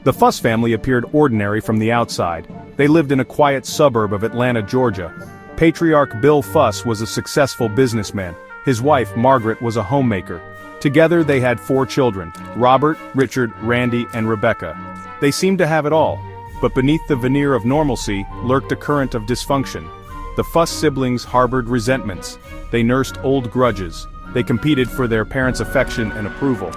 The Fuss family appeared ordinary from the outside. They lived in a quiet suburb of Atlanta, Georgia. Patriarch Bill Fuss was a successful businessman. His wife, Margaret, was a homemaker. Together they had 4 children: Robert, Richard, Randy, and Rebecca. They seemed to have it all. But beneath the veneer of normalcy lurked a current of dysfunction. The Fuss siblings harbored resentments. They nursed old grudges. They competed for their parents' affection and approval.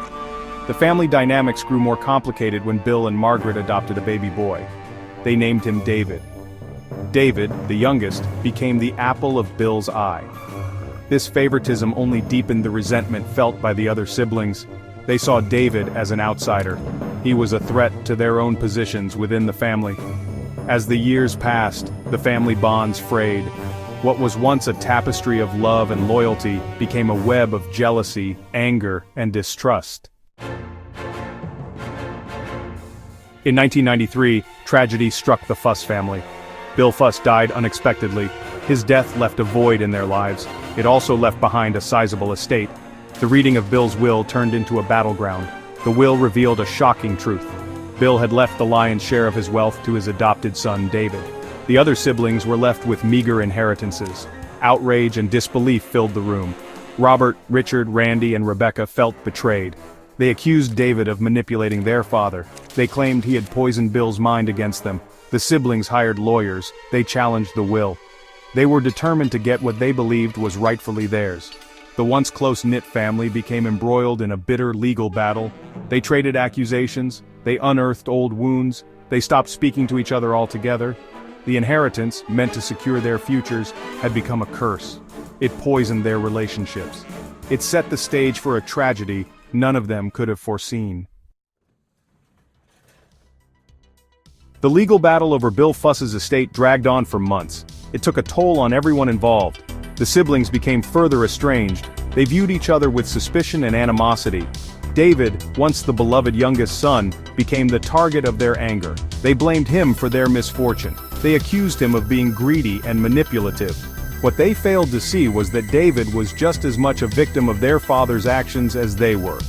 The family dynamics grew more complicated when Bill and Margaret adopted a baby boy. They named him David. David, the youngest, became the apple of Bill's eye. This favoritism only deepened the resentment felt by the other siblings. They saw David as an outsider. He was a threat to their own positions within the family. As the years passed, the family bonds frayed. What was once a tapestry of love and loyalty became a web of jealousy, anger, and distrust. In 1993, tragedy struck the Fuss family. Bill Fuss died unexpectedly. His death left a void in their lives. It also left behind a sizable estate. The reading of Bill's will turned into a battleground. The will revealed a shocking truth. Bill had left the lion's share of his wealth to his adopted son, David. The other siblings were left with meager inheritances. Outrage and disbelief filled the room. Robert, Richard, Randy, and Rebecca felt betrayed. They accused David of manipulating their father. They claimed he had poisoned Bill's mind against them. The siblings hired lawyers. They challenged the will. They were determined to get what they believed was rightfully theirs. The once close-knit family became embroiled in a bitter legal battle. They traded accusations. They unearthed old wounds. They stopped speaking to each other altogether. The inheritance, meant to secure their futures, had become a curse. It poisoned their relationships. It set the stage for a tragedy none of them could have foreseen. The legal battle over Bill Fuss's estate dragged on for months. It took a toll on everyone involved. The siblings became further estranged. They viewed each other with suspicion and animosity. David, once the beloved youngest son, became the target of their anger. They blamed him for their misfortune. They accused him of being greedy and manipulative. What they failed to see was that David was just as much a victim of their father's actions as they were.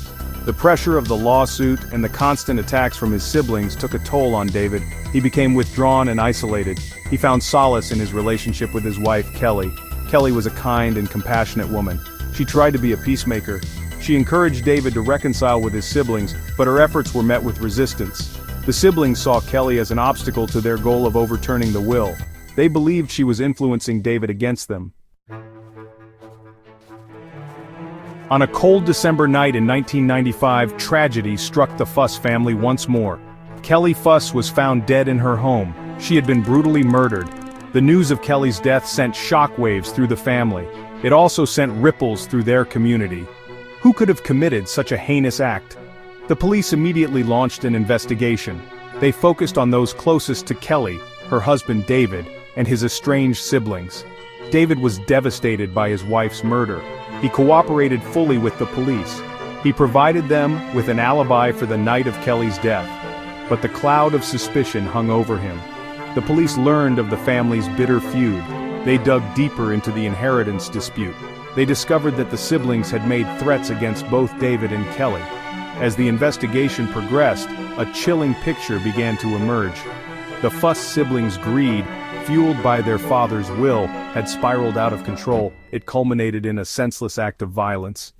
The pressure of the lawsuit and the constant attacks from his siblings took a toll on David. He became withdrawn and isolated. He found solace in his relationship with his wife, Kelly. Kelly was a kind and compassionate woman. She tried to be a peacemaker. She encouraged David to reconcile with his siblings, but her efforts were met with resistance. The siblings saw Kelly as an obstacle to their goal of overturning the will. They believed she was influencing David against them. On a cold December night in 1995, tragedy struck the Fuss family once more. Kelly Fuss was found dead in her home. She had been brutally murdered. The news of Kelly's death sent shockwaves through the family. It also sent ripples through their community. Who could have committed such a heinous act? The police immediately launched an investigation. They focused on those closest to Kelly, her husband David, and his estranged siblings. David was devastated by his wife's murder. He cooperated fully with the police. He provided them with an alibi for the night of Kelly's death. But the cloud of suspicion hung over him. The police learned of the family's bitter feud. They dug deeper into the inheritance dispute. They discovered that the siblings had made threats against both David and Kelly. As the investigation progressed, a chilling picture began to emerge. The Fuss siblings' greed, fueled by their father's will, had spiraled out of control. It culminated in a senseless act of violence.